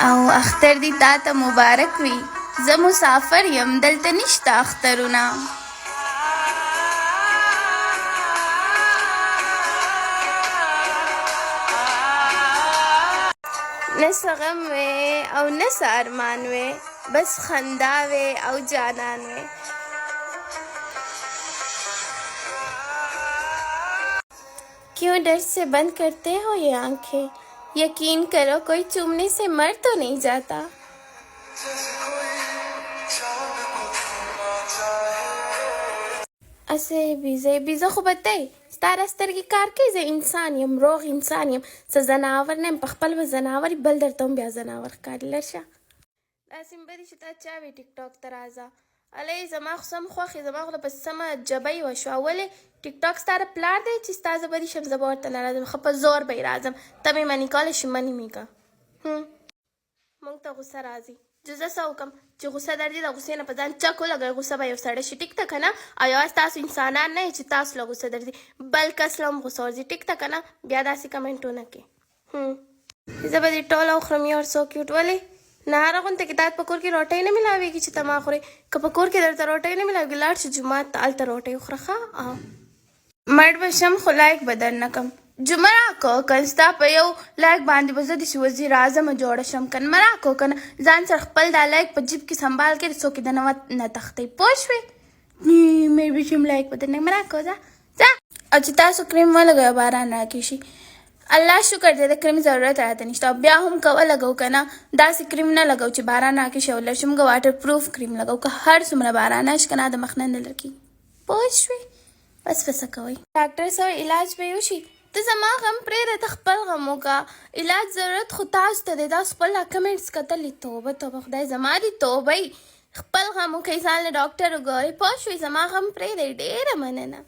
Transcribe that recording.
او اختر دې تا ته مبارک وي. زه مسافر یم دلته نشته اخترونه. نه څه غم وې او نه څه ارمان وې، بس خندا وې او جانان وې. क्यों डर से बंद करते हो ये आंखें, यकीन करो कोई चूमने से मर तो नहीं जाता. اسه بیزه خو به دی ستا را سترګې کار کوي. زه انسان یم، روغ انسان یم، څه ځناور نه یم. په خپل به ځناور یې، بل درته هم بیا ځناور ښکاري. لږ شه داسې مې بدي چې تا چا وي ټیک ټاک ته راځه. الۍ زما خو سم خوښ یې، زما خو له په سمه جبۍ وشوه. ولې ټیک ټاک ستا د پلار دی چې ستا زه بدي شم؟ زه به ورته نه راځم، ښه په زور به یې راځم. ته مې منې کولی شي، منې مې که. موږ ته غوسه راځي، چې زه څه وکړم چې غوسه درځي؟ د غوسې نه په ځان چک ولګوئ، غوسه به یو سړی شي. ټیک ده که نه؟ او یوازې تاسو انسانان نه یئ چې تاسو له غوسه درځي، بل کس له هم غوسه ورځي. ټیک ده که نه؟ بیا داسې کمنټونه کوي. زه به دې ټوله وخورم یو سو کیوټ. ولې نهاره غونته کې تا په کور کې روټۍ نه میلاویږي چې ته ما خورې؟ که په کور کې درته روټۍ نه میلاویږي، لاړ شه جومات ته، هلته روټۍ وخوره. ښه مړ به شم خو لایک به در نه کړم. جمعه راکړه که ستا په یو لایک باندې به زه داسې وزیر اعظمه جوړه شم که نه. مه راکړه که نه، ځان سره خپل دا لایک په جیب کې سنبال کړې، څوک یې درنه نه تښتوي. پوه شوې؟ مړ به شم لایک به در نه کړم. مه راکړه، ځه ځه. او چې تاسو کریم ولګوئ باران راکې شي. الله شکر دی د کریم ضرورت راته نشته. او بیا هم که ولګو که نه، داسې کریم نه لګو چې باران راکې شي. او لږ موږ واټر پروف کریم لګو، که هر څومره باران راشي که نه د مخ نه نه لرګي. پوه شوې؟ بس څه کوئ؟ ډاکټر صاحب علاج به یې وشي. ته زما غم پرېږده، ته خپل غم وکړه. علاج ضرورت خو تاسو ته دی. تاسو خپل کمنټس کتلي، توبه توبه، خدای زما دې توبه یي. خپل غم وکړئ، ځان له ډاکټر وګورئ. پوه شوئ؟ زما غم پرېږدئ. ډېره مننه.